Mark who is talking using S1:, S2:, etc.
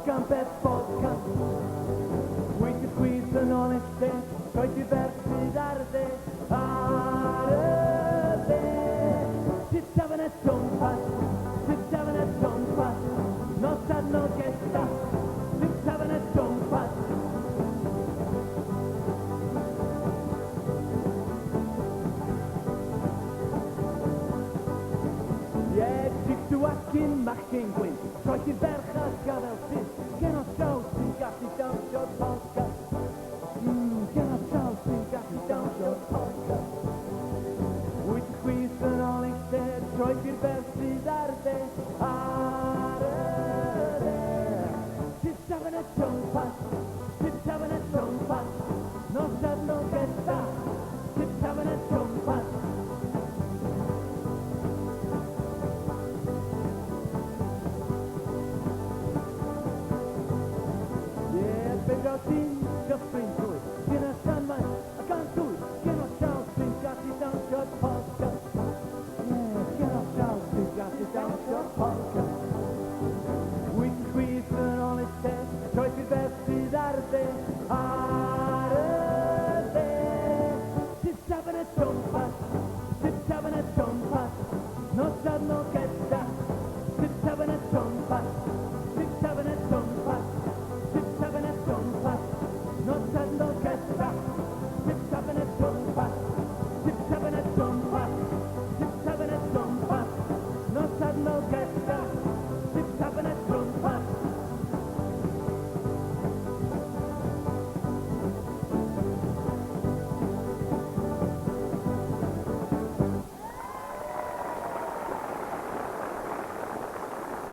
S1: Campet podcast. Quindi qui non è te, coi diversi d'arte, arde. Si stavano a tompas, non sanno che sta, si stavano a tompas. Je ziet de wacht in, mag geen gwyn, coi die berg gaat wel vis, geen of zo.